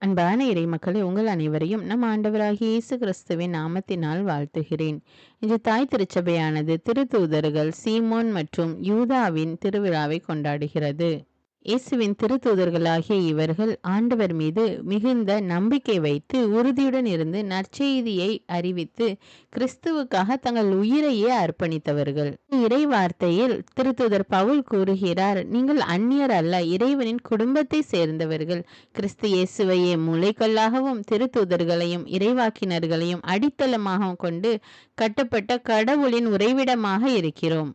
அன்பான இறை மக்களே, உங்கள் அனைவரையும் நம் ஆண்டவராகிய இயேசு கிறிஸ்துவின் நாமத்தினால் வாழ்த்துகிறேன். இன்று தாய் திருச்சபையானது திருத்தூதர்கள் சீமோன் மற்றும் யூதாவின் திருவிழாவை கொண்டாடுகிறது. இயேசுவின் திருத்தூதர்களாகிய இவர்கள் ஆண்டவர் மீது மிகுந்த நம்பிக்கை வைத்து உறுதியுடன் இருந்து நற்செய்தியை அறிவித்து கிறிஸ்துவுக்காக தங்கள் உயிரையே அர்ப்பணித்தவர்கள். இறை வார்த்தையில் திருத்தூதர் பவுல் கூறுகிறார், நீங்கள் அந்நியர் அல்ல, இறைவனின் குடும்பத்தை சேர்ந்தவர்கள். கிறிஸ்து இயேசுவையே மூளைக்கல்லாகவும் திருத்தூதர்களையும் இறைவாக்கினர்களையும் அடித்தளமாக கொண்டு கட்டப்பட்ட கடவுளின் உறைவிடமாக இருக்கிறோம்.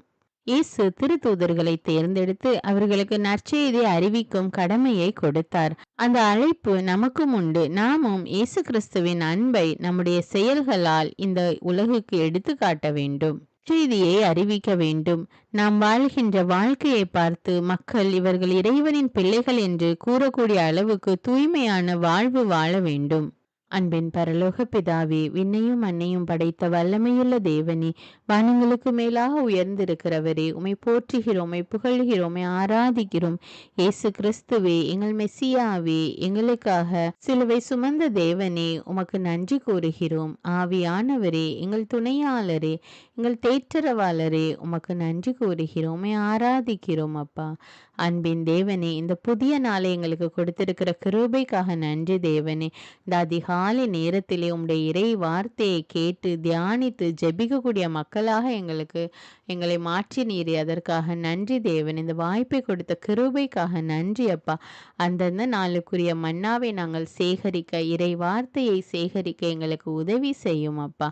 இயேசு திருத்தூதர்களை தேர்ந்தெடுத்து அவர்களுக்கு நற்செய்தியை அறிவிக்கும் கடமையை கொடுத்தார். அந்த அழைப்பு நமக்கும் உண்டு. நாமும் இயேசு கிறிஸ்துவின் அன்பை நம்முடைய செயல்களால் இந்த உலகுக்கு எடுத்து காட்ட வேண்டும். செய்தியை அறிவிக்க வேண்டும். நாம் வாழ்கின்ற வாழ்க்கையை பார்த்து மக்கள் இவர்கள் இறைவனின் பிள்ளைகள் என்று கூறக்கூடிய அளவுக்கு தூய்மையான வாழ்வு வாழ வேண்டும். அன்பின் பரலோக பிதாவே, விண்ணையும் மண்ணையும் படைத்த வல்லமையுள்ள தேவனே, வானங்களுக்கு மேலாக உயர்ந்திருக்கிறவரே, உம்மை போற்றுகிறோம், உம்மை புகழ்கிறோம், உம்மை ஆராதிக்கிறோம். இயேசு கிறிஸ்துவே, எங்கள் மெசியாவே, எங்களுக்காக சிலுவை சுமந்த தேவனே, உமக்கு நன்றி கூறுகிறோம். ஆவியானவரே, எங்கள் துணையாளரே, எங்கள் தேற்றரவாளரே, உமக்கு நன்றி கூறுகிறோம், உம்மை ஆராதிக்கிறோம். அப்பா, அன்பின் தேவனே, இந்த புதிய நாளை எங்களுக்கு கொடுத்திருக்கிற கிருபைக்காக நன்றி தேவனே. இந்த அதிகாலை நேரத்திலே உம்முடைய இறை வார்த்தையை கேட்டு தியானித்து ஜெபிக்கக்கூடிய மக்களாக எங்களை மாற்றி நீரே, அதற்காக நன்றி தேவன். இந்த வாய்ப்பை கொடுத்த கிருபைக்காக நன்றி அப்பா. அந்தந்த நாளுக்குரிய மன்னாவை நாங்கள் சேகரிக்க, இறை வார்த்தையை சேகரிக்க எங்களுக்கு உதவி செய்யும் அப்பா.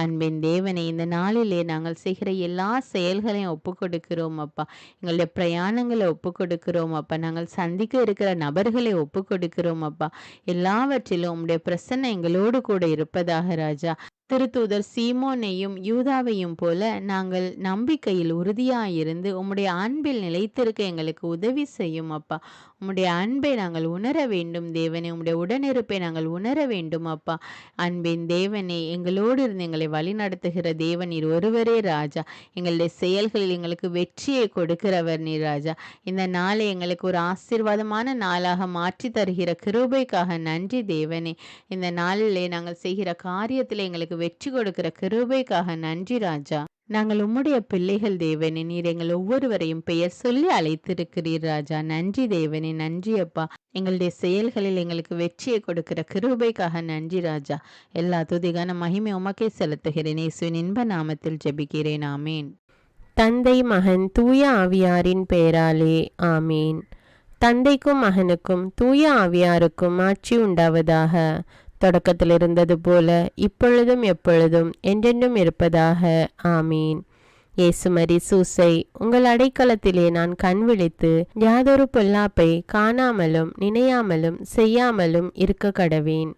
அன்பின் தேவனை, இந்த நாளிலே நாங்கள் செய்கிற எல்லா செயல்களையும் ஒப்பு கொடுக்கிறோம் அப்பா. எங்களுடைய பிரயாணங்களை ஒப்பு கொடுக்கிறோம் அப்பா. நாங்கள் சந்திக்க இருக்கிற நபர்களை ஒப்பு கொடுக்கிறோம் அப்பா. எல்லாவற்றிலும் உம்முடைய பிரசன்னம் எங்களோடு கூட இருப்பதாக ராஜா. திருத்தூதர் சீமோனையும் யூதாவையும் போல நாங்கள் நம்பிக்கையில் உறுதியாயிருந்து உம்முடைய அன்பில் நிலைத்திருக்க எங்களுக்கு உதவி செய்யும் அப்பா. உம்முடைய அன்பை நாங்கள் உணர வேண்டும் தேவனே. உம்முடைய உடனிருப்பை நாங்கள் உணர வேண்டும் அப்பா. அன்பின் தேவனே, எங்களோடு இருந்து எங்களை வழி நடத்துகிற தேவன் நீர் ஒருவரே ராஜா. எங்களுடைய செயல்களில் எங்களுக்கு வெற்றியை கொடுக்கிறவர் நீர் ராஜா. இந்த நாளை எங்களுக்கு ஒரு ஆசீர்வாதமான நாளாக மாற்றி தருகிற கிருபைக்காக நன்றி தேவனே. இந்த நாளிலே நாங்கள் செய்கிற காரியத்தில் எங்களுக்கு வெற்றி கொடுக்கிற கிருபைக்காக நன்றி ராஜா. நாங்கள் உம்முடைய பிள்ளைகள் தேவனே. நீர் எங்கள் ஒவ்வொருவரையும் பெயர் சொல்லி அழைத்திருக்கிறீர் ராஜா. நன்றி தேவனே, நன்றி அப்பா. எங்களுடைய செயல்களில் எங்களுக்கு வெற்றியை கொடுக்கிற கிருபைக்காக நன்றி ராஜா. எல்லா துதிகான மகிமை உமக்கே செலுத்துகிறேன். இயேசுவின் இன்ப நாமத்தில் ஜெபிக்கிறேன். ஆமேன். தந்தை, மகன், தூய ஆவியாரின் பெயராலே ஆமேன். தந்தைக்கும் மகனுக்கும் தூய ஆவியாருக்கும் ஆட்சி உண்டாவதாக. தொடக்கத்தில் இருந்தது போல இப்பொழுதும் எப்பொழுதும் என்றென்றும் இருப்பதாக ஆமீன். இயேசுமரி சூசை, உங்கள் அடைக்கலத்திலே நான் கண் விழித்து யாதொரு பொல்லாப்பை காணாமலும் நினையாமலும் செய்யாமலும் இருக்க கடவேன்.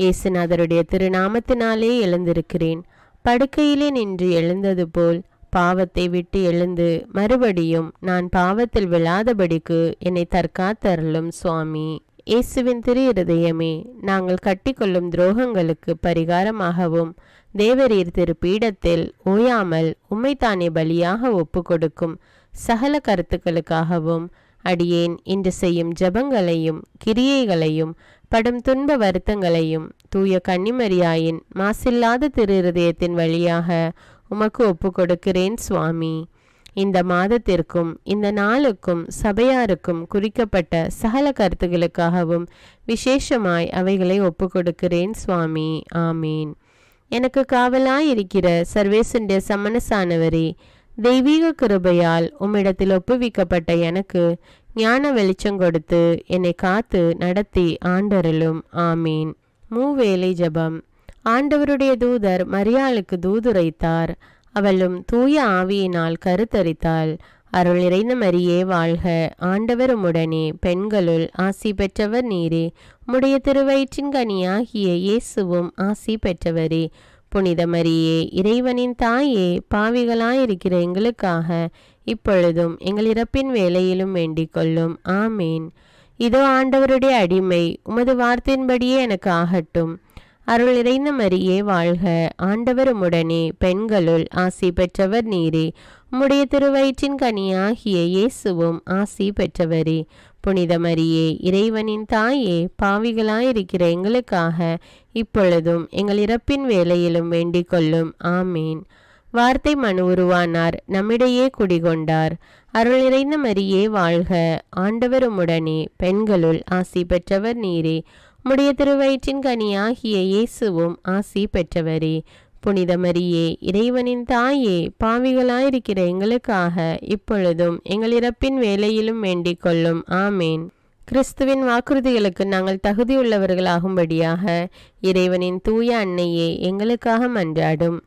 இயேசுநாதருடைய திருநாமத்தினாலே எழுந்திருக்கிறேன். படுக்கையிலே நின்று எழுந்தது போல் பாவத்தை விட்டு எழுந்து மறுபடியும் நான் பாவத்தில் விழாதபடிக்கு என்னை தற்காத்தருளும் சுவாமி. இயேசுவின் திரு இருதயமே, நாங்கள் கட்டிக்கொள்ளும் துரோகங்களுக்கு பரிகாரமாகவும் தேவரீர் திரு பீடத்தில் ஓயாமல் உம்மைத்தானே பலியாக ஒப்பு கொடுக்கும் சகல கருத்துக்களுக்காகவும் அடியேன் இன்று செய்யும் ஜபங்களையும் கிரியைகளையும் படும் துன்ப வருத்தங்களையும் தூய கன்னிமரியாயின் மாசில்லாத திரு இருதயத்தின் வழியாக உமக்கு ஒப்பு கொடுக்கிறேன் சுவாமி. இந்த மாதத்திற்கும் இந்த நாளுக்கும் சபையாருக்கும் குறிக்கப்பட்ட சகல கருத்துகளுக்காகவும் விசேஷமாய் அவைகளை ஒப்பு கொடுக்கிறேன் சுவாமி. ஆமீன். எனக்கு காவலாயிருக்கிற சர்வேசுடைய சமனசானவரே, தெய்வீக கிருபையால் உம்மிடத்தில் ஒப்புவிக்கப்பட்ட எனக்கு ஞான வெளிச்சம் கொடுத்து என்னை காத்து நடத்தி ஆண்டருளும். ஆமீன். மூவேளை ஜபம். ஆண்டவருடைய தூதர் மரியாளுக்கு தூதுரைத்தார். அவளும் தூய ஆவியினால் கருத்தரித்தாள். அருள் நிறைந்த மரியே வாழ்க, ஆண்டவர் உம்முடனே, பெண்களுள் ஆசி பெற்றவர் நீரே. உம்முடைய திருவயிற்றின் கனியாகிய இயேசுவும் ஆசி பெற்றவரே. புனித மரியே, இறைவனின் தாயே, பாவிகளாயிருக்கிற எங்களுக்காக இப்பொழுதும் எங்கள் இறப்பின் வேளையிலும் வேண்டிக் கொள்ளும். ஆமேன். இதோ ஆண்டவருடைய அடிமை, உமது வார்த்தையின்படியே எனக்கு ஆகட்டும். அருள் நிறைந்த மரியே வாழ்க, ஆண்டவர் உம்முடனே, பெண்களுள் ஆசி பெற்றவர் நீரே. உம்முடைய திருவயிற்றின் கனியாகிய இயேசுவும் ஆசி பெற்றவரே. புனித மரியே, இறைவனின் தாயே, பாவிகளாயிருக்கிற எங்களுக்காக இப்பொழுதும் எங்கள் இறப்பின் வேளையிலும் வேண்டிக் கொள்ளும். ஆமீன். வார்த்தை மனு உருவானார், நம்மிடையே குடிகொண்டார். அருள் நிறைந்த மரியே வாழ்க, ஆண்டவர் உம்முடனே, பெண்களுள் ஆசி பெற்றவர் நீரே. உம்முடைய திருவயிற்றின் கனியாகிய இயேசுவும் ஆசி பெற்றவரே. புனித மரியே, இறைவனின் தாயே, பாவிகளாயிருக்கிற எங்களுக்காக இப்பொழுதும் எங்கள் இறப்பின் வேளையிலும் வேண்டிக் கொள்ளும். ஆமேன். கிறிஸ்துவின் வாக்குறுதிகளுக்கு நாங்கள் தகுதியுள்ளவர்களாகும்படியாக இறைவனின் தூய அன்னையே எங்களுக்காக மன்றாடும்.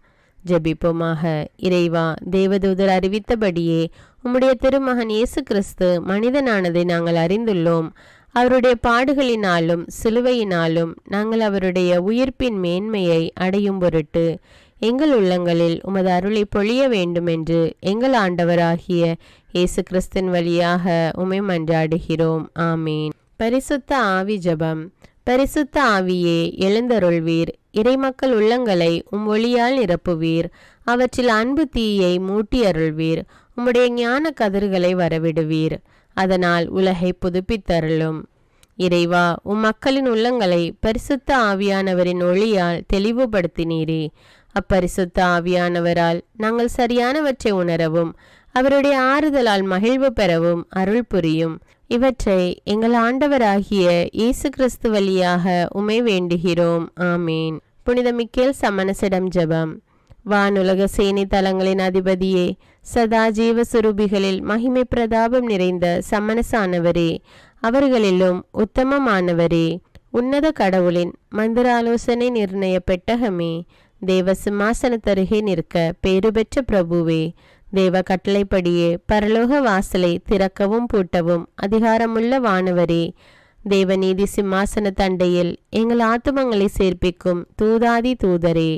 ஜெபிப்போமாக. இறைவா, தேவதூதர் அறிவித்தபடியே உம்முடைய திருமகன் இயேசு கிறிஸ்து மனிதனானதை நாங்கள் அறிந்துள்ளோம். அவருடைய பாடுகளினாலும் சிலுவையினாலும் நாங்கள் அவருடைய உயிர்ப்பின் மேன்மையை அடையும் பொருட்டு எங்கள் உள்ளங்களில் உமது அருளை பொழிய வேண்டுமென்று எங்கள் ஆண்டவராகிய இயேசு கிறிஸ்தின் வழியாக உம்மை மன்றாடுகிறோம். ஆமீன். பரிசுத்த ஆவி ஜெபம். பரிசுத்த ஆவியே, எழுந்தருள்வீர். இறைமக்கள் உள்ளங்களை உம் ஒளியால் நிரப்புவீர். அவற்றில் அன்பு தீயை மூட்டி அருள்வீர். உம்முடைய ஞான கதிர்களை வரவிடுவீர். அதனால் உலகை புதுப்பித்தருளும். இறைவா, உம் மக்களின் உள்ளங்களை பரிசுத்த ஆவியானவரின் ஒளியால் தெளிவுபடுத்தினீரே. அப்பரிசுத்த ஆவியானவரால் நாங்கள் சரியானவற்றை உணரவும் அவருடைய ஆறுதலால் மகிழ்வு பெறவும் அருள் புரியும். இவற்றை எங்கள் ஆண்டவராகிய இயேசு கிறிஸ்து வழியாக உம்மை வேண்டுகிறோம். ஆமீன். புனித மிக்கேல் சமணசிடம் ஜெபம். வானுலக சேனை தலங்களின் அதிபதியே, சதா ஜீவ சுரூபிகளில் மகிமை பிரதாபம் நிறைந்த சமணசானவரே, அவர்களிலும் உத்தமமானவரே, உன்னத கடவுளின் மந்திர ஆலோசனை நிர்ணய பெட்டகமே, தேவ சிம்மாசனத்தருகே நிற்க பேறு பெற்ற பிரபுவே, தேவ கட்டளைப்படியே பரலோக வாசலை திறக்கவும் பூட்டவும் அதிகாரமுள்ள வானவரே, தேவநீதி சிம்மாசன தண்டையில் எங்கள் ஆத்துமங்களை சேர்ப்பிக்கும் தூதாதி தூதரே,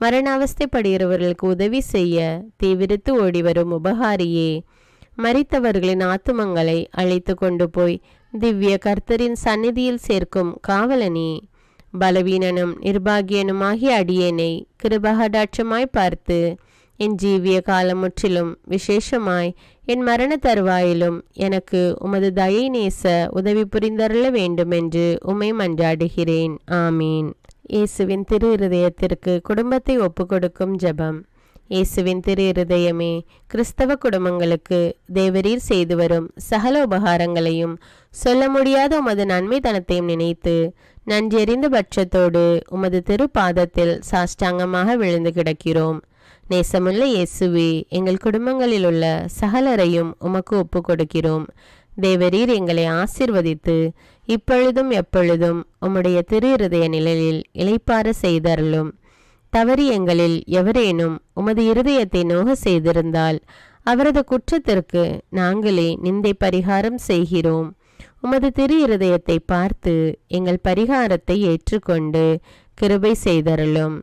மரண அவஸ்தைப்படுகிறவர்களுக்கு உதவி செய்ய தீவிரித்து ஓடிவரும் உபகாரியே, மரித்தவர்களின் ஆத்துமங்களை அழைத்து கொண்டு போய் திவ்ய கர்த்தரின் சந்நிதியில் சேர்க்கும் காவலனே, பலவீனனும் நிர்பாகியனுமாகிய அடியேனை கிருபகடாட்சமாய் பார்த்து என் ஜீவிய காலம் முற்றிலும் விசேஷமாய் என் மரண தருவாயிலும் எனக்கு உமது தயை நேச உதவி புரிந்தருள வேண்டுமென்று உம்மை மன்றாடுகிறேன். ஆமீன். இயேசுவின் திரு இருதயத்திற்கு குடும்பத்தை ஒப்புக்கொடுக்கும் ஜெபம். இயேசுவின் திரு இருதயமே, கிறிஸ்தவ குடும்பங்களுக்கு தேவரீர் செய்து வரும் சகல உபகாரங்களையும் சொல்ல முடியாத உமது நன்மைத்தனத்தையும் நினைத்து நன்றெறிந்த பட்சத்தோடு உமது திருப்பாதத்தில் சாஷ்டாங்கமாக விழுந்து கிடக்கிறோம். நேசமுள்ள இயேசுவே, எங்கள் குடும்பங்களில் உள்ள சகலரையும் உமக்கு ஒப்பு கொடுக்கிறோம். தேவரீர் எங்களை ஆசீர்வதித்து இப்பொழுதும் எப்பொழுதும் உம்முடைய திரு இருதய நிழலில் இளைப்பாற செய்தருளும். தவறி எங்களில் எவரேனும் உமது இருதயத்தை நோக செய்திருந்தால் அவரது குற்றத்திற்கு நாங்களே நிந்தை பரிகாரம் செய்கிறோம். உமது திரு இருதயத்தை பார்த்து எங்கள் பரிகாரத்தை ஏற்றுக்கொண்டு கிருபை செய்தருளும்.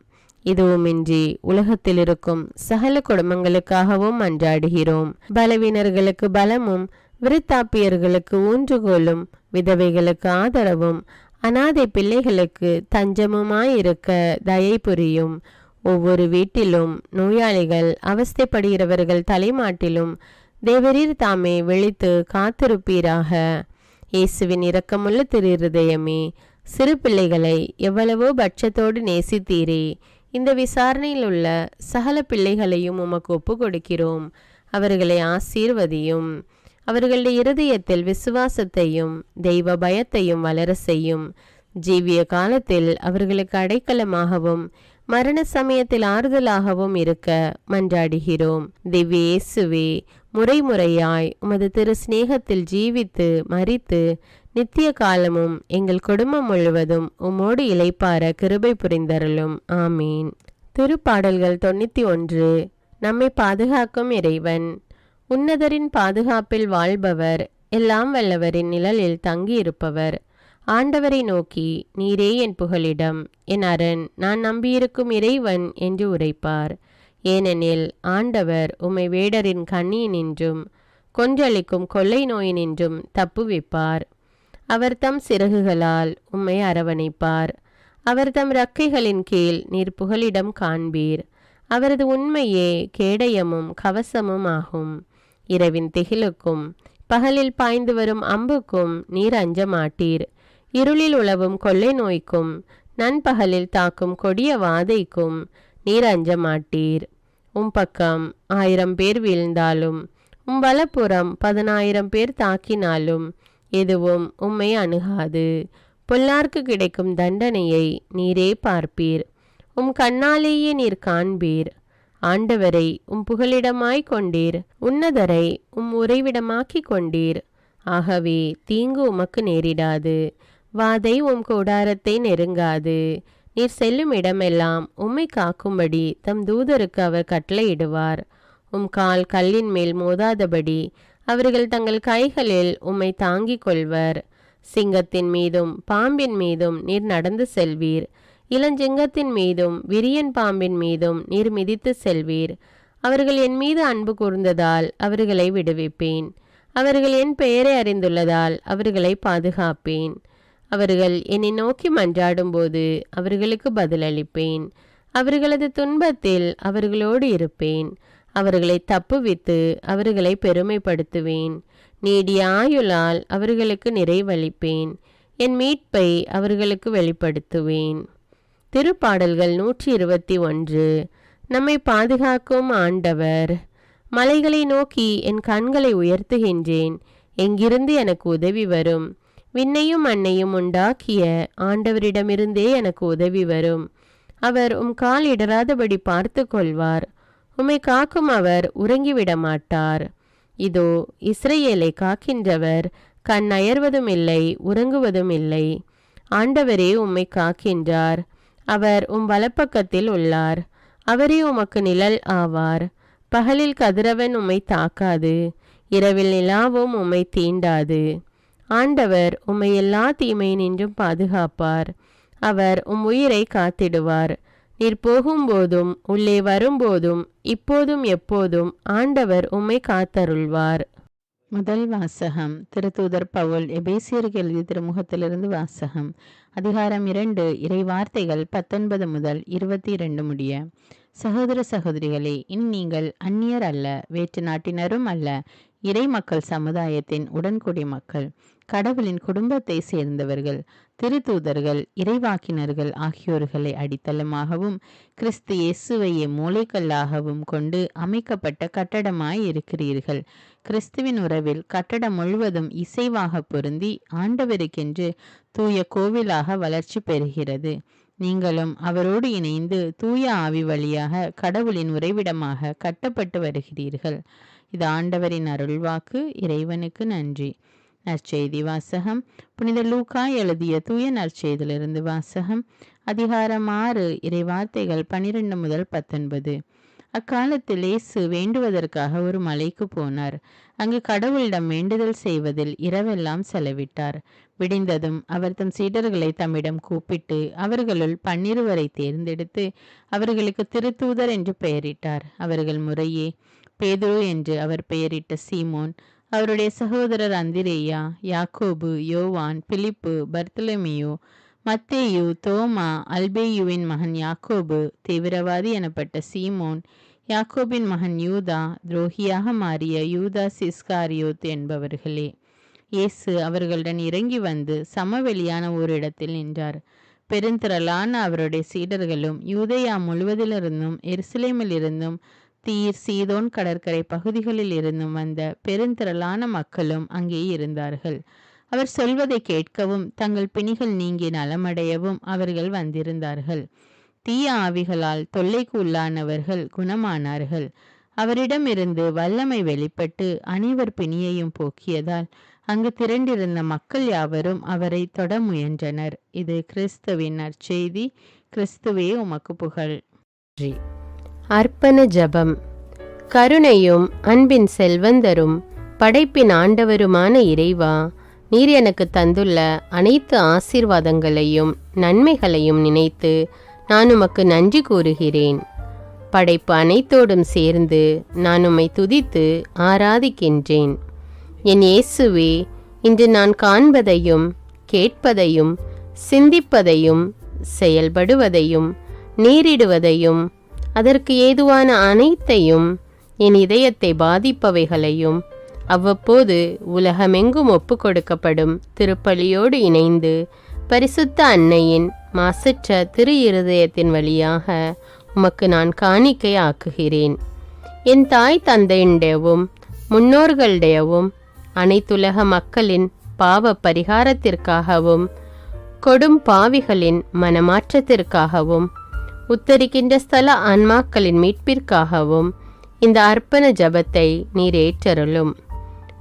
இதுவுமின்றி உலகத்தில் இருக்கும் சகல குடும்பங்களுக்காகவும் மன்றாடுகிறோம். பலவீனர்களுக்கு பலமும், விருத்தாப்பியர்களுக்கு ஊன்றுகோலும், விதவைகளுக்கு ஆதரவும், அனாதை பிள்ளைகளுக்கு தஞ்சமுமாயிருக்க தயை புரியும். ஒவ்வொரு வீட்டிலும் நோயாளிகள் அவஸ்தைப்படுகிறவர்கள் தலைமாட்டிலும் தேவரீர் தாமே விழித்து காத்திருப்பீராக. இயேசுவின் இரக்கமுள்ள திரு இருதயமே, சிறு பிள்ளைகளை எவ்வளவோ பட்சத்தோடு நேசித்தீரே. இந்த விசாரணையில் உள்ள சகல பிள்ளைகளையும் உமக்கு ஒப்பு கொடுக்கிறோம். அவர்களை ஆசீர்வதியும். அவர்களுடைய இருதயத்தில் விசுவாசத்தையும் தெய்வ பயத்தையும் வளர செய்யும். ஜீவிய காலத்தில் அவர்களுக்கு அடைக்கலமாகவும் மரண சமயத்தில் ஆறுதலாகவும் இருக்க மன்றாடுகிறோம். திவ்ய இயேசுவே, முறைமுறையாய் உமது திரு சிநேகத்தில் ஜீவித்து மரித்து நித்திய காலமும் எங்கள் குடும்பம் முழுவதும் உம்மோடு இளைப்பார கிருபை புரிந்தருளும். ஆமீன். திருப்பாடல்கள் 91. நம்மை பாதுகாக்கும் இறைவன். உன்னதரின் பாதுகாப்பில் வாழ்பவர், எல்லாம் வல்லவரின் நிழலில் தங்கியிருப்பவர். ஆண்டவரை நோக்கி, நீரே என் புகலிடம், என் அரண், நான் நம்பியிருக்கும் இறைவன் என்று உரைப்பார். ஏனெனில் ஆண்டவர் உம்மை வேடரின் கண்ணியினின்றும் கொன்றளிக்கும் கொள்ளை நோயினின்றும் தப்புவிப்பார். அவர் தம் சிறகுகளால் உம்மை அரவணைப்பார். அவர் தம் இறக்கைகளின் கீழ் நீர் புகலிடம் காண்பீர். அவரது உண்மையே கேடயமும் கவசமும் ஆகும். இரவின் திகிலுக்கும் பகலில் பாய்ந்து வரும் அம்புக்கும் நீர் அஞ்ச மாட்டீர். இருளில் உலவும் கொள்ளை நோய்க்கும் நண்பகலில் தாக்கும் கொடிய வாதைக்கும் நீர் அஞ்ச மாட்டீர். பக்கம் 1000 பேர் வீழ்ந்தாலும் வலப்புறம் 10,000 பேர் தாக்கினாலும் எதுவும் உம்மை அணுகாது. பொல்லார்க்கு கிடைக்கும் தண்டனையை நீரே பார்ப்பீர். கண்ணாலேயே நீர் காண்பீர். ஆண்டவரை புகலிடமாய் கொண்டீர். உன்னதரை உறைவிடமாக்கி கொண்டீர். ஆகவே தீங்கு உமக்கு நேரிடாது. வாதை கூடாரத்தை நெருங்காது. நீர் செல்லும் இடமெல்லாம் உம்மை காக்கும்படி தம் தூதருக்கு அவர் கட்டளையிடுவார். கால் கல்லின் மேல் மோதாதபடி அவர்கள் தங்கள் கைகளில் உம்மை தாங்கிக் கொள்வர். சிங்கத்தின் மீதும் பாம்பின் மீதும் நீர் நடந்து செல்வீர். இளஞ்சிங்கத்தின் மீதும் விரியன் பாம்பின் மீதும் நீர் மிதித்து செல்வீர். அவர்கள் என் மீது அன்பு கூர்ந்ததால் அவர்களை விடுவிப்பேன். அவர்கள் என் பெயரை அறிந்துள்ளதால் அவர்களை பாதுகாப்பேன். அவர்கள் என்னை நோக்கி மன்றாடும்போது அவர்களுக்கு பதிலளிப்பேன். அவர்களது துன்பத்தில் அவர்களோடு இருப்பேன். அவர்களை தப்புவித்து அவர்களை பெருமைப்படுத்துவேன். நீடிய ஆயுளால் அவர்களுக்கு நிறைவளிப்பேன். என் மீட்பை அவர்களுக்கு வெளிப்படுத்துவேன். திருப்பாடல்கள் 121. நம்மை பாதுகாக்கும் ஆண்டவர். மலைகளை நோக்கி என் கண்களை உயர்த்துகின்றேன். எங்கிருந்து எனக்கு உதவி வரும்? விண்ணையும் மண்ணையும் உண்டாக்கிய ஆண்டவரிடமிருந்தே எனக்கு உதவி வரும். அவர் கால் இடராதபடி பார்த்து கொள்வார். உம்மை காக்கும் அவர் உறங்கிவிட மாட்டார். இதோ இஸ்ரவேலை காக்கின்றவர் கண் அயர்வதும் இல்லை, உறங்குவதும் இல்லை. ஆண்டவரே உம்மை காக்கின்றார். அவர் வலப்பக்கத்தில் உள்ளார். அவரே உமக்கு நிழல் ஆவார். பகலில் கதிரவன் உம்மை தாக்காது, இரவில் நிலாவும் உம்மை தீண்டாது. ஆண்டவர் உம்மை எல்லா தீமையினின்றும் பாதுகாப்பார். அவர் உயிரை காத்திடுவார். நீர் போகும்போதும் உள்ளே வரும்போதும் இப்போதும் எப்போதும் ஆண்டவர் உம்மை காத்தருள்வார். முதல் வாசகம். திருத்தூதர் பவுல் எபேசியருக்கு எழுதிய திருமுகத்திலிருந்து வாசகம். அதிகாரம் 2, இறை வார்த்தைகள் 19 முதல் 22 முடிய. சகோதர சகோதரிகளே, இனி நீங்கள் அந்நியர் அல்ல, வேற்று நாட்டினரும் அல்ல, இறை மக்கள் சமுதாயத்தின் உடன்குடி மக்கள், கடவுளின் குடும்பத்தை சேர்ந்தவர்கள், திருத்தூதர்கள், இறைவாக்கினர்கள் ஆகியோர்களை அடித்தளமாகவும் கிறிஸ்து இயேசுவையே மூலைக்கல்லாகவும் கொண்டு அமைக்கப்பட்ட கட்டடமாய் இருக்கிறீர்கள். கிறிஸ்துவின் உறவில் கட்டடம் முழுவதும் இசைவாக பொருந்தி ஆண்டவருக்கென்று தூய கோவிலாக வளர்ச்சி பெறுகிறது. நீங்களும் அவரோடு இணைந்து தூய ஆவி வழியாக கடவுளின் உறைவிடமாக கட்டப்பட்டு வருகிறீர்கள். இது ஆண்டவரின் அருள்வாக்கு. இறைவனுக்கு நன்றி. நற்செய்தி வாசகம். புனித லூக்கா எழுதிய தூய நற்செய்தியிலிருந்து வாசகம். அதிகாரம் 6, இறை வார்த்தைகள் 12 முதல் 19. அக்காலத்தில் இயேசு வேண்டுவதற்காக ஒரு மலைக்கு போனார். அங்கு கடவுளிடம் வேண்டுதல் செய்வதில் இரவெல்லாம் செலவிட்டார். விடிந்ததும் அவர் தம் சீடர்களை தம்மிடம் கூப்பிட்டு அவர்களுள் 12 தேர்ந்தெடுத்து அவர்களுக்கு திருத்தூதர் என்று பெயரிட்டார். அவர்கள் முறையே பேதுரு என்று அவர் பெயரிட்ட சீமோன், அவருடைய சகோதரர் அந்திரேயா, யாக்கோபு, யோவான், பிலிப்பு, பர்த்தலமியோ, மத்தேயு, தோமா, அல்பேயுவின் மகன் யாக்கோபு, தீவிரவாதி எனப்பட்ட சீமோன், யாக்கோபின் மகன் யூதா, துரோகியாக மாறிய யூதாஸ் இஸ்காரியோத் என்பவர்களே. இயேசு அவர்களுடன் இறங்கி வந்து சமவெளியான ஓரிடத்தில் நின்றார். பெருந்திரளான அவருடைய சீடர்களும் யூதேயா முழுவதிலிருந்தும் எருசலேமிலிருந்தும் தீர், சீதோன் கடற்கரை பகுதிகளில் இருந்தும் வந்த பெருந்திரளான மக்களும் அங்கே இருந்தார்கள். அவர் சொல்வதை கேட்கவும் தங்கள் பிணிகள் நீங்கி நலமடையவும் அவர்கள் வந்திருந்தார்கள். தீய ஆவிகளால் தொல்லைக்கு உள்ளானவர்கள் குணமானார்கள். அவரிடமிருந்து வல்லமை வெளிப்பட்டு அனைவர் பிணியையும் போக்கியதால் அங்கு திரண்டிருந்த மக்கள் யாவரும் அவரை தொட முயன்றனர். இது கிறிஸ்துவின் நற்செய்தி. கிறிஸ்துவே உமக்கு புகழ். அர்ப்பண ஜபம். கருணையும் அன்பின் செல்வந்தரும் படைப்பின் ஆண்டவருமான இறைவா, நீர் எனக்கு தந்துள்ள அனைத்து ஆசீர்வாதங்களையும் நன்மைகளையும் நினைத்து நான் உமக்கு நன்றி கூறுகிறேன். படைப்பு அனைத்தோடும் சேர்ந்து நான் உம்மை துதித்து ஆராதிக்கின்றேன். என் இயேசுவே, இன்று நான் காண்பதையும் கேட்பதையும் சிந்திப்பதையும் செயல்படுவதையும் நேரிடுவதையும் அதற்கு ஏதுவான அனைத்தையும் என் இதயத்தை பாதிப்பவைகளையும் அவ்வப்போது உலகமெங்கும் ஒப்பு கொடுக்கப்படும் திருப்பலியோடு இணைந்து பரிசுத்த அன்னையின் மாசற்ற திரு இருதயத்தின் வழியாக உமக்கு நான் காணிக்கை ஆக்குகிறேன். என் தாய் தந்தையுடையவும் முன்னோர்களுடையவும் அனைத்துலக மக்களின் பாவ பரிகாரத்திற்காகவும் கொடும் பாவிகளின் மனமாற்றத்திற்காகவும் உத்தரிக்கின்ற ஸ்தல ஆன்மாக்களின் மீட்பிற்காகவும் இந்த அர்ப்பண ஜபத்தை நீர் ஏற்றருளும்.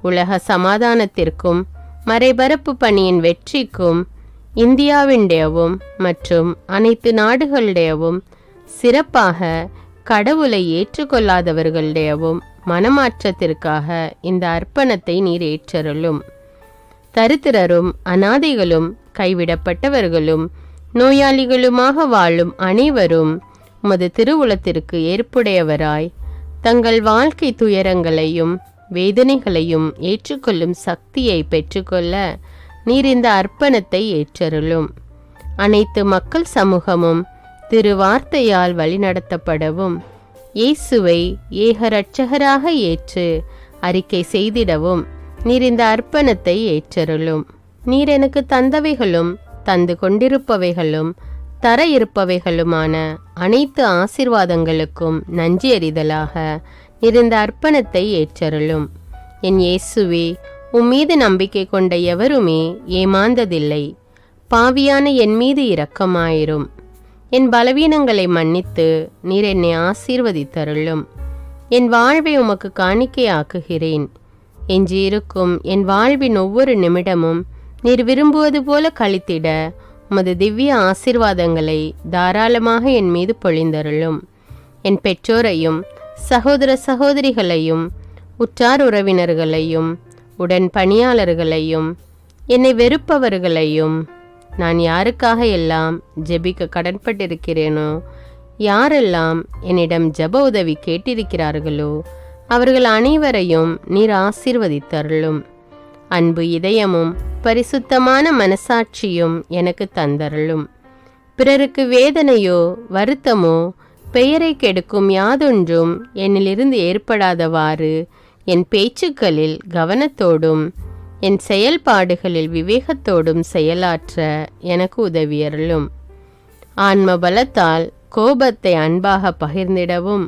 உலக சமாதானத்திற்கும் மறைபரப்பு பணியின் வெற்றிக்கும் இந்தியாவினுடையவும் மற்றும் அனைத்து நாடுகளுடையவும் சிறப்பாக கடவுளை ஏற்றுக்கொள்ளாதவர்களுடையவும் மனமாற்றத்திற்காக இந்த அர்ப்பணத்தை நீர் ஏற்றருளும். தரித்திரரும் அனாதைகளும் கைவிடப்பட்டவர்களும் நோயாளிகளுமாக வாழும் அனைவரும் உமது திருவுளத்திற்கு ஏற்புடையவராய் தங்கள் வாழ்க்கை துயரங்களையும் வேதனைகளையும் ஏற்றுக்கொள்ளும் சக்தியை பெற்றுக்கொள்ள நீர் இந்த அர்ப்பணத்தை ஏற்றருளும். அனைத்து மக்கள் சமூகமும் திருவார்த்தையால் வழிநடத்தப்படவும் இயேசுவை ஏக இரட்சகராக ஏற்று அறிக்கை செய்திடவும் நீர் இந்த அர்ப்பணத்தை ஏற்றருளும். நீர் எனக்கு தந்தவைகளும் தந்து கொண்டிருப்பவைகளும் தர இருப்பவைகளுமான அனைத்து ஆசீர்வாதங்களுக்கும் நன்றி அறிதலாக நீர் இந்த அர்ப்பணத்தை ஏற்றருளும். என் இயேசுவே, உம்மீது நம்பிக்கை கொண்ட எவருமே ஏமாந்ததில்லை. பாவியான என் மீது இரக்கமாயிரும். என் பலவீனங்களை மன்னித்து நீர் என்னை ஆசீர்வதித்தருளும். என் வாழ்வை உமக்கு காணிக்கையாக்குகிறேன். எஞ்சியிருக்கும் என் வாழ்வின் ஒவ்வொரு நிமிடமும் நீர் விரும்புவது போல கழித்திட உமது திவ்ய ஆசீர்வாதங்களை தாராளமாக என் மீது பொழிந்தருளும். என் பெற்றோரையும் சகோதர சகோதரிகளையும் உற்றார் உறவினர்களையும் உடன் பணியாளர்களையும் என்னை வெறுப்பவர்களையும் நான் யாருக்காக எல்லாம் ஜெபிக்க கடன்பட்டிருக்கிறேனோ, யாரெல்லாம் என்னிடம் ஜெப உதவி கேட்டிருக்கிறார்களோ அவர்கள் அனைவரையும் நீர் ஆசீர்வதித்தருளும். அன்பு இதயமும் பரிசுத்தமான மனசாட்சியும் எனக்கு தந்தருளும். பிறருக்கு வேதனையோ வருத்தமோ பெயரை கெடுக்கும் யாதொன்றும் என்னிலிருந்து ஏற்படாதவாறு என் பேச்சுக்களில் கவனத்தோடும் என் செயல்பாடுகளில் விவேகத்தோடும் செயலாற்ற எனக்கு உதவியருளும். ஆன்ம பலத்தால் கோபத்தை அன்பாக பகிர்ந்திடவும்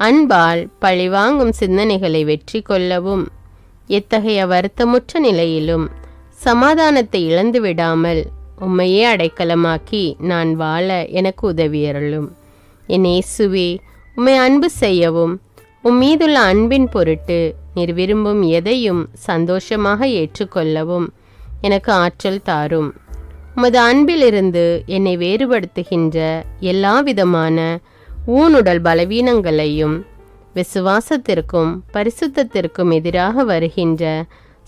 அன்பால் பழிவாங்கும் சிந்தனைகளை வெற்றி கொள்ளவும் எத்தகைய வருத்தமுற்ற நிலையிலும் சமாதானத்தை இழந்து விடாமல் உம்மையே அடைக்கலமாக்கி நான் வாழ எனக்கு உதவியருளும். என் இயேசுவே, உம்மை அன்பு செய்யவும் உம்மீதுள்ள அன்பின் பொருட்டு நீர் விரும்பும் எதையும் சந்தோஷமாக ஏற்றுக்கொள்ளவும் எனக்கு ஆற்றல் தாரும். உமது அன்பிலிருந்து என்னை வேறுபடுத்துகின்ற எல்லா விதமான ஊனுடல் பலவீனங்களையும் விசுவாசத்திற்கும் பரிசுத்தத்திற்கும் எதிராக வருகின்ற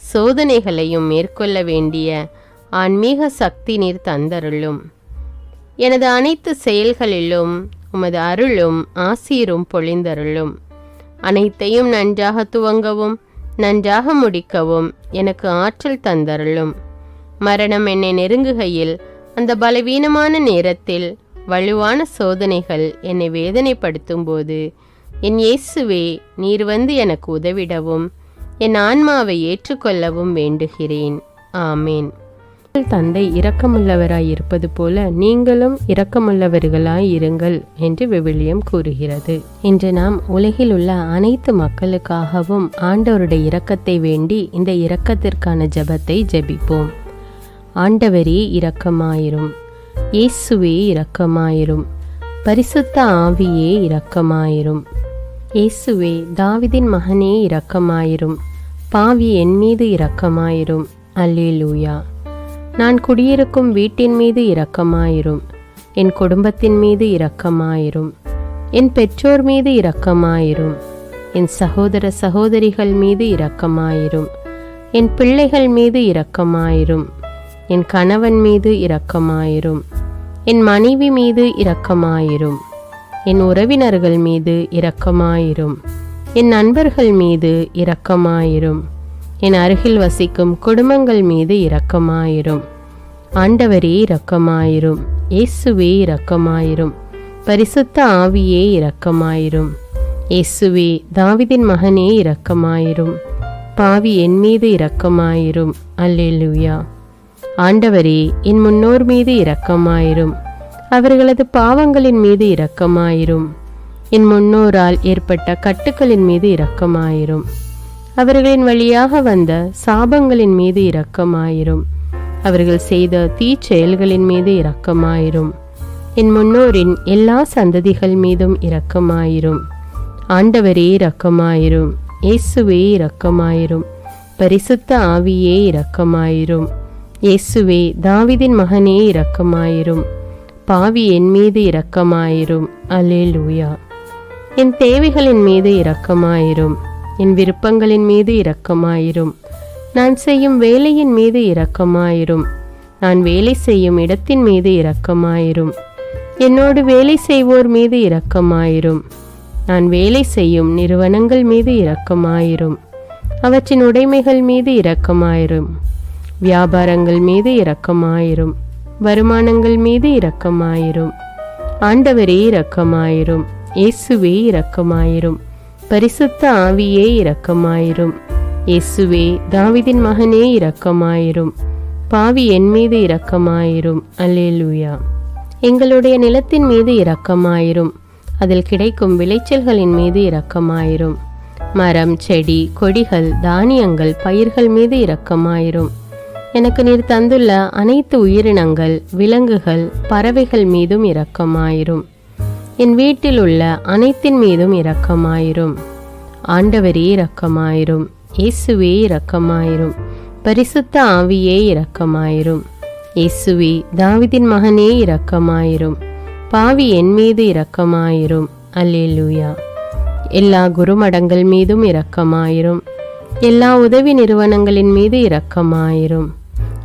சோதனைகளையும் மேற்கொள்ள வேண்டிய ஆன்மீக சக்தி நீர் தந்தருளும். எனது அனைத்து செயல்களிலும் உமது அருளும் ஆசீரும் பொழிந்தருளும். அனைத்தையும் நன்றாக துவங்கவும் நன்றாக முடிக்கவும் எனக்கு ஆற்றல் தந்தருளும். மரணம் என்னை நெருங்குகையில் அந்த பலவீனமான நேரத்தில் வலுவான சோதனைகள் என்னை வேதனைப்படுத்தும் போது என் இயேசுவே, நீர் வந்து எனக்கு உதவிடவும் என் ஆன்மாவை ஏற்றுக்கொள்ளவும் வேண்டுகிறேன். ஆமேன். தந்தை இரக்கமுள்ளவராய் இருப்பது போல நீங்களும் இரக்கமுள்ளவர்களாய் இருங்கள் என்று விவிலியம் கூறுகிறது. இன்று நாம் உலகில் உள்ள அனைத்து மக்களுக்காகவும் ஆண்டவருடைய இரக்கத்தை வேண்டி இந்த இரக்கத்திற்கான ஜெபத்தை ஜெபிப்போம். ஆண்டவரே இரக்கமாயிரும். இயேசுவே இரக்கமாயிரும். பரிசுத்த ஆவியே இரக்கமாயிரும். இயேசுவே, தாவீதின் மகனே இரக்கமாயிரும். பாவி என் மீது இரக்கமாயிரும். அல்லேலூயா. நான் குடியிருக்கும் வீட்டின் மீது இரக்கமாயிரும். என் குடும்பத்தின் மீது இரக்கமாயிரும். என் பெற்றோர் மீது இரக்கமாயிரும். என் சகோதர சகோதரிகள் மீது இரக்கமாயிரும். என் பிள்ளைகள் மீது இரக்கமாயிரும். என் கணவன் மீது இரக்கமாயிரும். என் மனைவி மீது இரக்கமாயிரும். என் உறவினர்கள் மீது இரக்கமாயிரும். என் நண்பர்கள் மீது இரக்கமாயிரும். என் அருகில் வசிக்கும் குடும்பங்கள் மீது இரக்கமாயிரும். ஆண்டவரே இரக்கமாயிரும். இயேசுவே இரக்கமாயிரும். பரிசுத்த ஆவியே இரக்கமாயிரும். இயேசுவே தாவீதின் மகனே இரக்கமாயிரும். பாவி என் மீது இரக்கமாயிரும். அல்லேலூயா. ஆண்டவரே, என் முன்னோர் மீது இரக்கமாயிரும். அவர்களது பாவங்களின் மீது இரக்கமாயிரும். என் முன்னோரால் ஏற்பட்ட கட்டுக்களின் மீது இரக்கமாயிரும். அவர்களின் வழியாக வந்த சாபங்களின் மீது இரக்கமாயிரும். அவர்கள் செய்த தீச்செயல்களின் மீது இரக்கமாயிரும். என் முன்னோரின் எல்லா சந்ததிகள் மீதும் இரக்கமாயிரும். ஆண்டவரே இரக்கமாயிரும். இயேசுவே இரக்கமாயிரும். பரிசுத்த ஆவியே இரக்கமாயிரும். இயேசுவே தாவீதின் மகனே இரக்கமாயிரும். பாவி என் மீது இரக்கமாயிரும். அல்லேலூயா. என் தேவைகளின் மீது இரக்கமாயிரும். என் விருப்பங்களின் மீது இரக்கமாயிரும். நான் செய்யும் வேலையின் மீது இரக்கமாயிரும். நான் வேலை செய்யும் இடத்தின் மீது இரக்கமாயிரும். என்னோடு வேலை செய்வோர் மீது இரக்கமாயிரும். நான் வேலை செய்யும் நிறுவனங்கள் மீது இரக்கமாயிரும். அவற்றின் உடைமைகள் மீது இரக்கமாயிரும். வியாபாரங்கள் மீது இரக்கமாயிரும். வருமானங்கள் மீது இரக்கமாயிரும். ஆண்டவரே இரக்கமாயிரும். இயேசுவே இரக்கமாயிரும். பரிசுத்த ஆவியே இரக்கமாயிரும். இயேசுவே தாவீதின் மகனே இரக்கமாயிரும். பாவி என் மீது இரக்கமாயிரும். அல்லேலூயா. எங்களுடைய நிலத்தின் மீது இரக்கமாயிரும். அதில் கிடைக்கும் விளைச்சல்களின் மீது இரக்கமாயிரும். மரம், செடி, கொடிகள், தானியங்கள், பயிர்கள் மீது இரக்கமாயிரும். எனக்கு நீர் தந்துள்ள அனைத்து உயிரினங்கள், விலங்குகள், பறவைகள் மீதும் இரக்கமாயிரும். என் வீட்டில் உள்ள அனைத்தின் மீதும் இரக்கமாயிரும். ஆண்டவரே இரக்கமாயிரும். இயேசுவே இரக்கமாயிரும். பரிசுத்த ஆவியே இரக்கமாயிரும். இயேசுவே தாவீதின் மகனே இரக்கமாயிரும். பாவி என் மீது இரக்கமாயிரும். அல்லேலூயா. எல்லா குருமடங்கள் மீதும் இரக்கமாயிரும். எல்லா உதவி நிறுவனங்களின் மீது இரக்கமாயிரும்.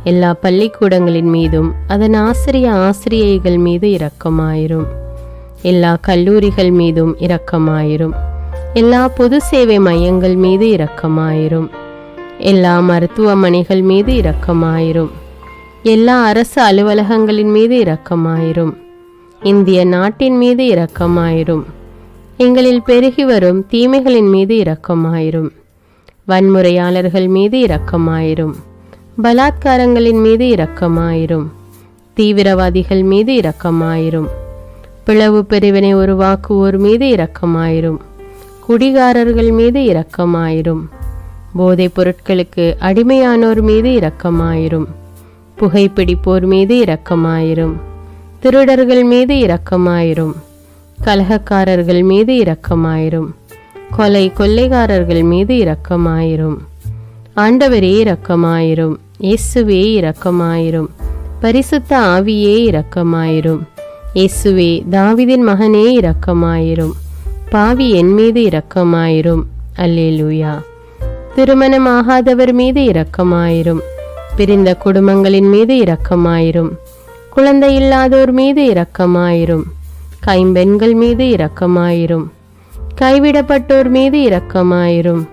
எல்லா பள்ளிக்கூடங்களின் மீதும் அதன் ஆசிரியைகள் மீது இரக்கமாயிரும். எல்லா கல்லூரிகள் மீதும் இரக்கமாயிரும். எல்லா பொது சேவை மையங்கள் மீது இரக்கமாயிரும். எல்லா மருத்துவமனைகள் மீது இரக்கமாயிரும். எல்லா அரசு அலுவலகங்களின் மீது இரக்கமாயிரும். இந்திய நாட்டின் மீது இரக்கமாயிரும். எங்களில் பெருகி வரும் தீமைகளின் மீது இரக்கமாயிரும். வன்முறையாளர்கள் மீது இரக்கமாயிரும். பலாத்காரங்களின் மீது இரக்கமாயிரும். தீவிரவாதிகள் மீது இரக்கமாயிரும். பிளவு பிரிவினை உருவாக்குவோர் மீது இரக்கமாயிரும். குடிகாரர்கள் மீது இரக்கமாயிரும். போதைப் பொருட்களுக்கு அடிமையானோர் மீது இரக்கமாயிரும். புகைப்பிடிப்போர் மீது இரக்கமாயிரும். திருடர்கள் மீது இரக்கமாயிரும். கலகக்காரர்கள் மீது இரக்கமாயிரும். கொள்ளைக்காரர்கள் மீது இரக்கமாயிரும். ஆண்டவரே இரக்கமாயிரும். இயேசுவே இரக்கமாயிரும். பரிசுத்த ஆவியே இரக்கமாயிரும். இயேசுவே தாவீதின் மகனே இரக்கமாயிரும். பாவி என் மீது இரக்கமாயிரும். அல்லேலூயா. திருமணமாகாதவர் மீது இரக்கமாயிரும். பிரிந்த குடும்பங்களின் மீது இரக்கமாயிரும். குழந்தை இல்லாதோர் மீது இரக்கமாயிரும். கைம்பெண்கள் மீது இரக்கமாயிரும். கைவிடப்பட்டோர் மீது இரக்கமாயிரும்.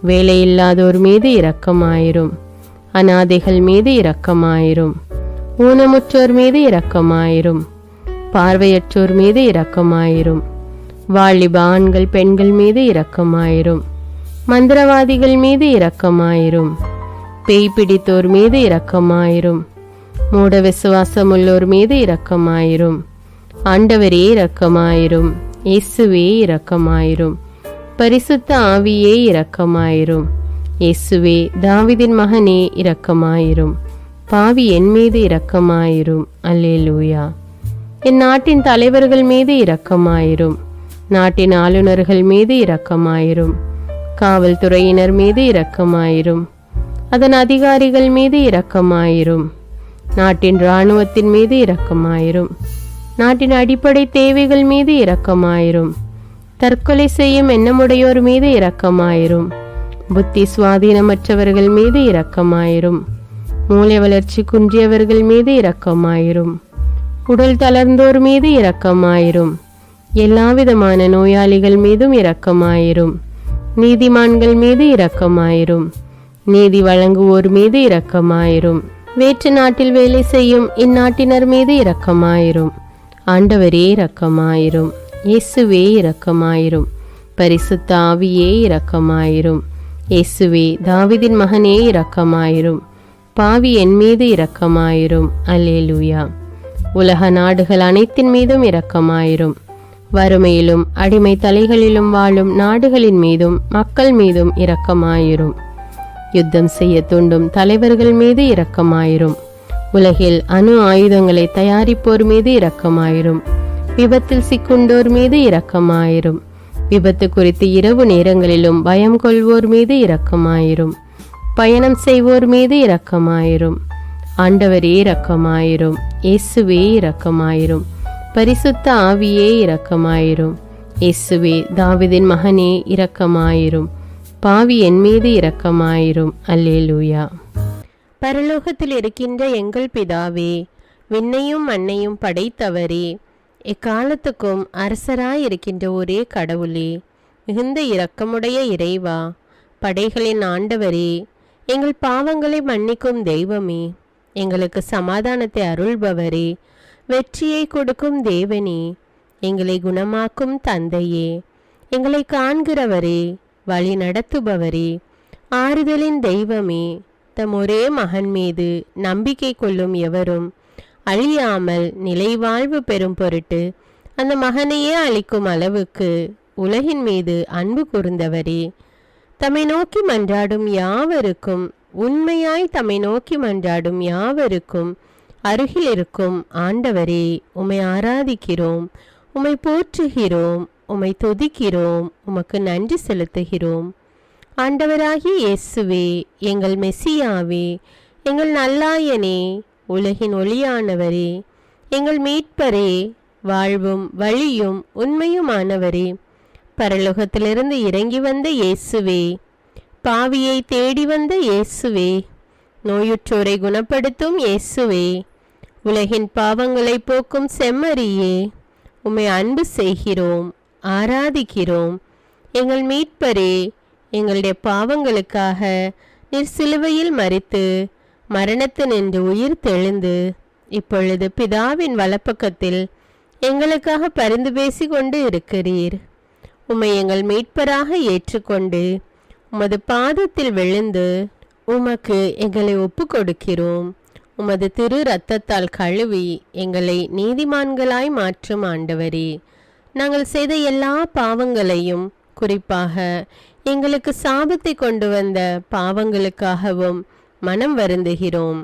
வேலையில்லாதோர் மீது இரக்கமாயிரும். அநாதைகள் மீது இரக்கமாயிரும். ஊனமுற்றோர் மீது இரக்கமாயிரும். பார்வையற்றோர் மீது இரக்கமாயிரும். வாலிப ஆண்கள் பெண்கள் மீது இரக்கமாயிரும். மந்திரவாதிகள் மீது இரக்கமாயிரும். பேய் பிடித்தோர் மீது இரக்கமாயிரும். மூட விசுவாசமுள்ளோர் மீது இரக்கமாயிரும். ஆண்டவரே இரக்கமாயிரும். இயேசுவே இரக்கமாயிரும். பரிசுத்த ஆவியே இரக்கமாயிரும். இயேசுவே தாவீதின் மகனே இரக்கமாயிரும். பாவி என் மீது இரக்கமாயிரும். அல்லேலூயா. என் நாட்டின் தலைவர்கள் மீது இரக்கமாயிரும். நாட்டின் ஆளுநர்கள் மீது இரக்கமாயிரும். காவல்துறையினர் மீது இரக்கமாயிரும். அதன் அதிகாரிகள் மீது இரக்கமாயிரும். நாட்டின் இராணுவத்தின் மீது இரக்கமாயிரும். நாட்டின் அடிப்படை தேவைகள் மீது இரக்கமாயிரும். தற்கொலை செய்யும் எண்ணமுடையோர் மீது இரக்கமாயிரும். புத்தி சுவாதீனமற்றவர்கள் மீது இரக்கமாயிரும். மூளை வளர்ச்சி குன்றியவர்கள் மீது இரக்கமாயிரும். உடல் தளர்ந்தோர் மீது இரக்கமாயிரும். எல்லாவிதமான நோயாளிகள் மீதும் இரக்கமாயிரும். நீதிமான்கள் மீது இரக்கமாயிரும். நீதி வழங்குவோர் மீது இரக்கமாயிரும். வேற்று நாட்டில் வேலை செய்யும் இந்நாட்டினர் மீது இரக்கமாயிரும். ஆண்டவரே இரக்கமாயிரும். இயேசுவே இரக்கமாயிரும். பரிசுத்த ஆவியே இரக்கமாயிரும். இயேசுவே தாவீதின் மகனே இரக்கமாயிரும். பாவி என் மீது இரக்கமாயிரும். அல்லேலூயா. உலக நாடுகள் அனைத்தின் மீதும் இரக்கமாயிரும். வறுமையிலும் அடிமை தலைகளிலும் வாழும் நாடுகளின் மீதும் மக்கள் மீதும் இரக்கமாயிரும். யுத்தம் செய்ய தூண்டும் தலைவர்கள் மீது இரக்கமாயிரும். உலகில் அணு ஆயுதங்களை தயாரிப்போர் மீது இரக்கமாயிரும். விபத்தில் சிக்குண்டோர் மீது இரக்கமாயிரும். விபத்து குறித்து இரவு நேரங்களிலும் பயம் கொள்வோர் மீது இரக்கமாயிரும். பயணம் செய்வோர் மீது இரக்கமாயிரும். ஆண்டவரே இரக்கமாயிரும். இயேசுவே இரக்கமாயிரும். பரிசுத்த ஆவியே இரக்கமாயிரும். இயேசுவே தாவீதின் மகனே இரக்கமாயிரும். பாவி என் மீது இரக்கமாயிரும். அல்லேலூயா. பரலோகத்தில் இருக்கின்ற எங்கள் பிதாவே, விண்ணையும் மண்ணையும் படைத்தவரே, எக்காலத்துக்கும் அரசராயிருக்கின்ற ஒரே கடவுளே, மிகுந்த இரக்கமுடைய இறைவா, படைகளின் ஆண்டவரே, எங்கள் பாவங்களை மன்னிக்கும் தெய்வமே, எங்களுக்கு சமாதானத்தை அருள்பவரே, வெற்றியை கொடுக்கும் தேவனே, எங்களை குணமாக்கும் தந்தையே, எங்களை காண்கிறவரே, வழி நடத்துபவரே, ஆறுதலின் தெய்வமே, தம் ஒரே மகன் மீது நம்பிக்கை கொள்ளும் எவரும் அழியாமல் நிலைவாழ்வு பெறும் பொருட்டு அந்த மகனையே அளிக்கும் அளவுக்கு உலகின் மீது அன்பு கூர்ந்தவரே, தம்மை நோக்கி மன்றாடும் யாவருக்கும், உண்மையாய் தம்மை நோக்கி மன்றாடும் யாவருக்கும் அருகில் இருக்கும் ஆண்டவரே, உம்மை ஆராதிக்கிறோம், உம்மை போற்றுகிறோம், உம்மை துதிக்கிறோம், உமக்கு நன்றி செலுத்துகிறோம். ஆண்டவராகிய இயேசுவே, எங்கள் மெசியாவே, எங்கள் நல்லாயனே, உலகின் ஒளியானவரே, எங்கள் மீட்பரே, வாழ்வும் வழியும் உண்மையுமானவரே, பரலோகத்திலிருந்து இறங்கி வந்த இயேசுவே, பாவியை தேடி வந்த இயேசுவே, நோயுற்றோரை குணப்படுத்தும் இயேசுவே, உலகின் பாவங்களை போக்கும் செம்மறியே, உம்மை அன்பு செய்கிறோம், ஆராதிக்கிறோம். எங்கள் மீட்பரே, எங்களுடைய பாவங்களுக்காக நீர் சிலுவையில் மரித்து மரணத்து நின்று உயிர் தெழுந்து இப்பொழுது பிதாவின் வலப்பக்கத்தில் எங்களுக்காக பரிந்து பேசி கொண்டு இருக்கிறீர். உம்மை எங்கள் மீட்பராக ஏற்றுக்கொண்டு உமது பாதத்தில் விழுந்து உமக்கு எங்களை ஒப்பு கொடுக்கிறோம். உமது திரு இரத்தத்தால் கழுவி எங்களை நீதிமான்களாய் மாற்றும் ஆண்டவரே, நாங்கள் செய்த எல்லா பாவங்களையும், குறிப்பாக எங்களுக்கு சாபத்தை கொண்டு வந்த பாவங்களுக்காகவும் மனம் வருந்துகிறோம்.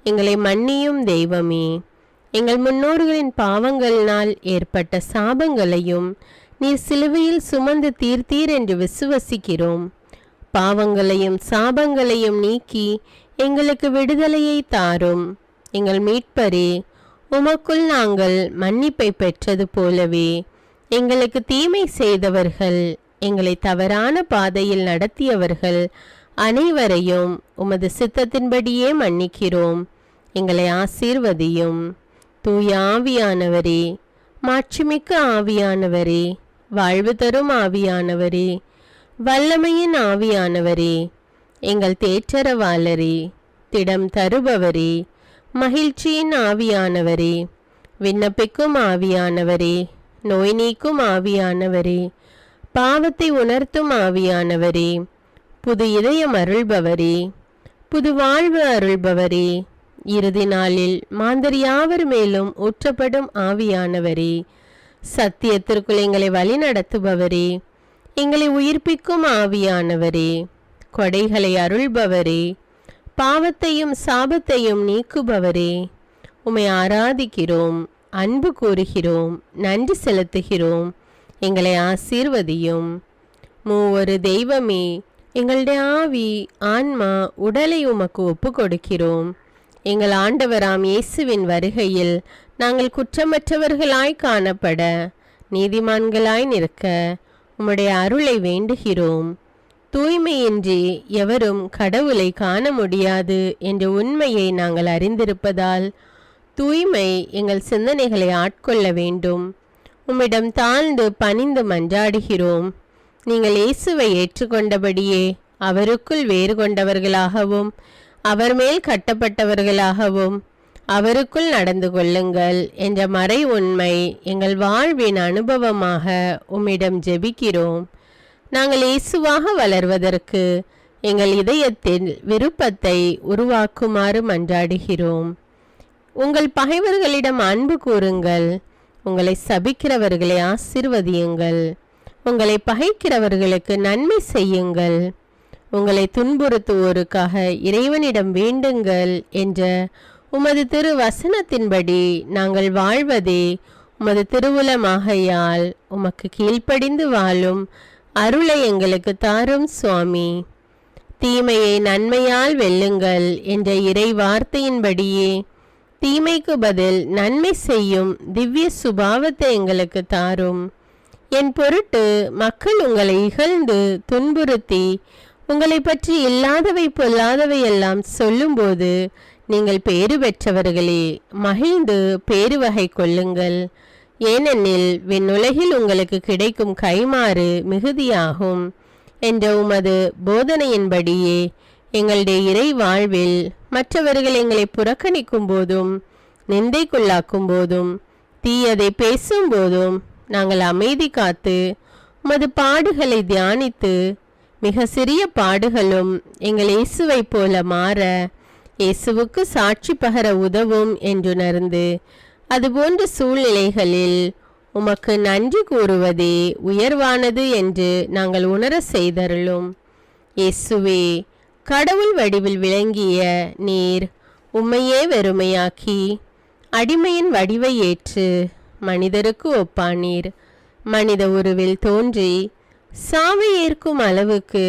எங்களை மன்னியும் தெய்வமே, எங்கள் முன்னோர்களின் பாவங்களினால் ஏற்பட்ட சாபங்களையும் நீர் சிலுவையில் சுமந்து தீர்த்தீர் என்று விசுவசிக்கிறோம். பாவங்களையும் சாபங்களையும் நீக்கி எங்களுக்கு விடுதலையை தாரும். எங்கள் மீட்பரே, உமக்குள் நாங்கள் மன்னிப்பை பெற்றது போலவே எங்களுக்கு தீமை செய்தவர்கள், எங்களை தவறான பாதையில் நடத்தியவர்கள் அனைவரையும் உமது சித்தத்தின்படியே மன்னிக்கிறோம். எங்களை ஆசீர்வதியும். தூய ஆவியானவரே, மாட்சிமிக்க ஆவியானவரே, வாழ்வு தரும் ஆவியானவரே, வல்லமையின் ஆவியானவரே, எங்கள் தேற்றரவாளரே, திடம் தருபவரே, மகிழ்ச்சியின் ஆவியானவரே, விண்ணப்பிக்கும் ஆவியானவரே, நோய் நீக்கும் ஆவியானவரே, பாவத்தை உணர்த்தும் ஆவியானவரே, புது இதயம் அருள்பவரே, புது வாழ்வு அருள்பவரே, இறுதி நாளில் மாந்தர் யாவர் மேலும் ஊற்றப்படும் ஆவியானவரே, சத்தியத்திற்குள் எங்களை வழி நடத்துபவரே, எங்களை உயிர்ப்பிக்கும் ஆவியானவரே, கொடைகளை அருள்பவரே, பாவத்தையும் சாபத்தையும் நீக்குபவரே, உம்மை ஆராதிக்கிறோம், அன்பு கூறுகிறோம், நன்றி செலுத்துகிறோம். எங்களை ஆசீர்வதியும். மூவொரு தெய்வமே, எங்களுடைய ஆவி, ஆன்மா, உடலை உமக்கு ஒப்பு கொடுக்கிறோம். எங்கள் ஆண்டவராம் இயேசுவின் வருகையில் நாங்கள் குற்றமற்றவர்களாய் காணப்பட, நீதிமான்களாய் நிற்க உம்முடைய அருளை வேண்டுகிறோம். தூய்மையின்றி எவரும் கடவுளை காண முடியாது என்ற உண்மையை நாங்கள் அறிந்திருப்பதால் தூய்மை எங்கள் சிந்தனைகளை ஆட்கொள்ள வேண்டும். உம்மிடம் தாழ்ந்து பணிந்து மன்றாடுகிறோம். நீங்கள் இயேசுவை ஏற்றுக்கொண்டபடியே அவருக்குள் வேறு கொண்டவர்களாகவும் அவர் மேல் கட்டப்பட்டவர்களாகவும் அவருக்குள் நடந்து கொள்ளுங்கள் என்ற மறை உண்மை எங்கள் வாழ்வின் அனுபவமாக உம்மிடம் ஜெபிக்கிறோம். நாங்கள் இயேசுவாக வளர்வதற்கு எங்கள் இதயத்தில் விருப்பத்தை உருவாக்குமாறு மன்றாடுகிறோம். உங்கள் பகைவர்களிடம் அன்பு கூறுங்கள், உங்களை சபிக்கிறவர்களை ஆசீர்வதியுங்கள், உங்களை பகைக்கிறவர்களுக்கு நன்மை செய்யுங்கள், உங்களை துன்புறுத்துவோருக்காக இறைவனிடம் வேண்டுங்கள் என்ற உமது திரு வசனத்தின்படி நாங்கள் வாழ்வதே உமது திருவுலமாகையால் உமக்கு கீழ்ப்படிந்து வாழும் அருளை எங்களுக்கு தாரும் சுவாமி. தீமையை நன்மையால் வெல்லுங்கள் என்ற இறை வார்த்தையின்படியே தீமைக்கு பதில் நன்மை செய்யும் திவ்ய சுபாவத்தை எங்களுக்கு தாரும். என் பொருட்டு மக்கள் உங்களை இகழ்ந்து துன்புறுத்தி உங்களை பற்றி இல்லாதவை பொல்லாதவை எல்லாம் சொல்லும்போது நீங்கள் பேறு பெற்றவர்களே, மகிழ்ந்து பேறு வகை கொள்ளுங்கள். ஏனெனில் விண்ணுலகில் உங்களுக்கு கிடைக்கும் கைமாறு மிகுதியாகும் என்ற உமது போதனையின்படியே எங்களுடைய இறை வாழ்வில் மற்றவர்கள் எங்களை புறக்கணிக்கும் போதும் நிந்தைக்குள்ளாக்கும் போதும் தீயதை பேசும் போதும் நாங்கள் அமைதி காத்து உமது பாடுகளை தியானித்து மிக சிறிய பாடுகளும் எங்கள் இயேசுவை போல மாற இயேசுவுக்கு சாட்சி பகர உதவும் என்றுணர்ந்து அதுபோன்ற சூழ்நிலைகளில் உமக்கு நன்றி கூறுவதே உயர்வானது என்று நாங்கள் உணர செய்தருளும். இயேசுவே, கடவுள் வடிவில் விளங்கிய நீர் உம்மையே வெறுமையாக்கி அடிமையின் வடிவை ஏற்று மனிதருக்கு ஒப்பானீர். மனித உருவில் தோன்றி சாவை ஏற்கும் அளவுக்கு,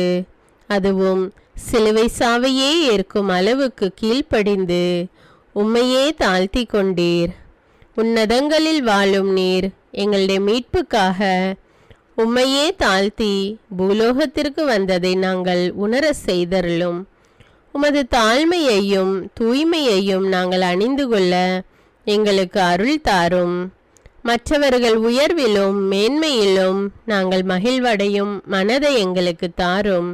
அதுவும் சிலுவை சாவையே ஏற்கும் அளவுக்கு கீழ்ப்படிந்து உம்மையே தாழ்த்தி கொண்டீர். உன்னதங்களில் வாழும் நீர் எங்களுடைய மீட்புக்காக உம்மையே தாழ்த்தி பூலோகத்திற்கு வந்ததை நாங்கள் உணர செய்தருளும். உமது தாழ்மையையும் தூய்மையையும் நாங்கள் அணிந்து கொள்ள எங்களுக்கு அருள் தாரும். மற்றவர்கள் உயர்விலும் மேன்மையிலும் நாங்கள் மகிழ்வடையும் மனதை எங்களுக்கு தாரும்.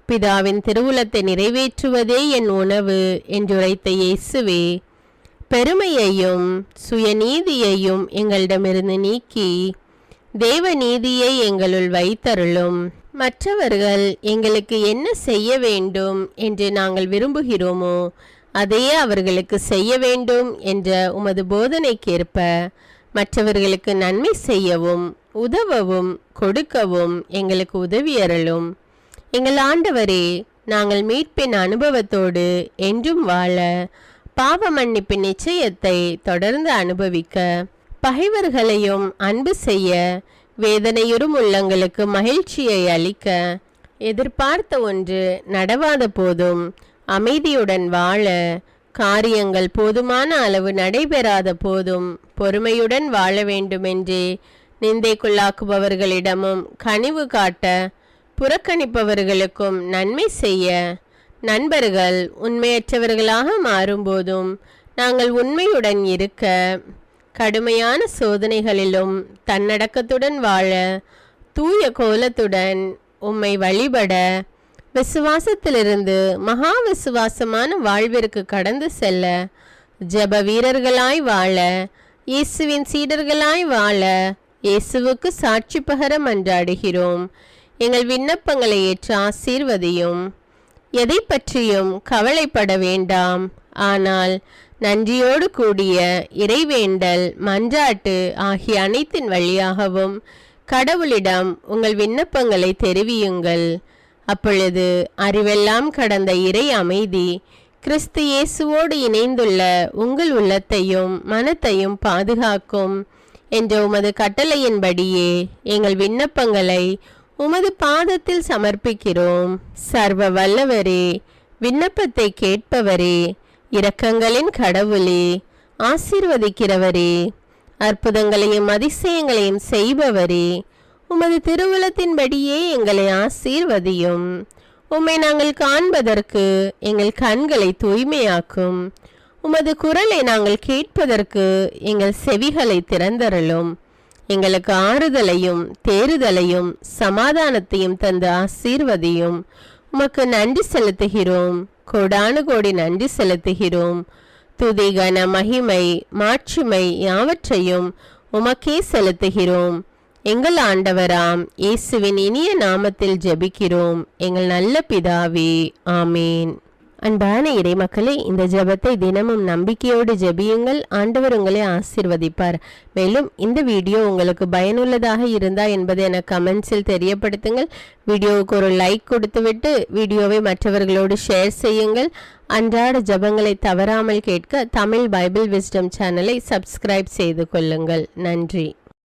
பிதாவின் திருவுலத்தை நிறைவேற்றுவதே என் உணவு என்றுரைத்த இயேசுவே, பெருமையையும் சுயநீதியையும் எங்களிடமிருந்து நீக்கி தேவ நீதியை எங்களுள் வைத்தருளும். மற்றவர்கள் எங்களுக்கு என்ன செய்ய வேண்டும் என்று நாங்கள் விரும்புகிறோமோ அதையே அவர்களுக்கு செய்ய வேண்டும் என்ற உமது போதனைக்கேற்ப மற்றவர்களுக்கு நன்மை செய்யவும் உதவவும் கொடுக்கவும் எங்களுக்கு உதவியருளும். எங்கள் ஆண்டவரே, நாங்கள் மீட்பின் அனுபவத்தோடு என்றும் வாழ பாவ மன்னிப்பின் நிச்சயத்தை தொடர்ந்து அனுபவிக்க பகைவர்களையும் அன்பு செய்ய வேதனையுறும் உள்ளங்களுக்கு மகிழ்ச்சியை அளிக்க எதிர்பார்த்த ஒன்று நடவாத போதும் அமைதியுடன் வாழ காரியங்கள் போதுமான அளவு நடைபெறாத போதும் பொறுமையுடன் வாழ வேண்டுமென்றே நிந்தைக்குள்ளாக்குபவர்களிடமும் கனிவு காட்ட புறக்கணிப்பவர்களுக்கும் நன்மை செய்ய நண்பர்கள் உண்மையற்றவர்களாக மாறும்போதும் நாங்கள் உண்மையுடன் இருக்க கடுமையான சோதனைகளிலும் தன்னடக்கத்துடன் வாழ தூய கோலத்துடன் உம்மை வழிபட விசுவாசத்திலிருந்து மகா விசுவாசமான வாழ்விற்கு கடந்து செல்ல ஜெப வீரர்களாய் வாழ இயேசுவின் சீடர்களாய் வாழ இயேசுவுக்கு சாட்சி பகர மன்றாடுகிறோம். எங்கள் விண்ணப்பங்களை ஏற்று ஆசீர்வதியும். எதை பற்றியும் கவலைப்பட வேண்டாம். ஆனால் நன்றியோடு கூடிய இறைவேண்டல் மன்றாட்டு ஆகிய அனைத்தின் வழியாகவும் கடவுளிடம் உங்கள் விண்ணப்பங்களை தெரிவியுங்கள். அப்பொழுது அறிவெல்லாம் கடந்த இறை அமைதி கிறிஸ்து இயேசுவோடு இணைந்துள்ள உங்கள் உள்ளத்தையும் மனத்தையும் பாதுகாக்கும் என்ற உமது கட்டளையின்படியே எங்கள் விண்ணப்பங்களை உமது பாதத்தில் சமர்ப்பிக்கிறோம். சர்வ வல்லவரே, விண்ணப்பத்தை கேட்பவரே, இரக்கங்களின் கடவுளே, ஆசீர்வதிக்கிறவரே, அற்புதங்களையும் அதிசயங்களையும் செய்பவரே, உமது திருவுலத்தின்படியே எங்களை ஆசீர்வதியும். உம்மை நாங்கள் காண்பதற்கு எங்கள் கண்களை தூய்மையாக்கும். உமது குரலை நாங்கள் கேட்பதற்கு எங்கள் செவிகளை திறந்தருளும். எங்களுக்கு ஆறுதலையும் தேறுதலையும் சமாதானத்தையும் தந்து ஆசீர்வதியும். உமக்கு நன்றி செலுத்துகிறோம். கோடானு கோடி நன்றி செலுத்துகிறோம். துதி, கன, மகிமை, மாட்சிமை யாவற்றையும் உமக்கே செலுத்துகிறோம். எங்கள் ஆண்டவராம் இயேசுவின் இனிய நாமத்தில் ஜெபிக்கிறோம் எங்கள் நல்ல பிதாவே, ஆமீன். அன்பான இறைமக்களே, இந்த ஜெபத்தை தினமும் நம்பிக்கையோடு ஜெபியுங்கள். ஆண்டவர் உங்களை ஆசீர்வதிப்பார். மேலும் இந்த வீடியோ உங்களுக்கு பயனுள்ளதாக இருந்தா என்பதை எனக்கு கமெண்ட்ஸில் தெரியப்படுத்துங்கள். வீடியோவுக்கு ஒரு லைக் கொடுத்துவிட்டு வீடியோவை மற்றவர்களோடு ஷேர் செய்யுங்கள். அன்றாட ஜெபங்களை தவறாமல் கேட்க தமிழ் பைபிள் விஸ்டம் சேனலை சப்ஸ்கிரைப் செய்து கொள்ளுங்கள். நன்றி.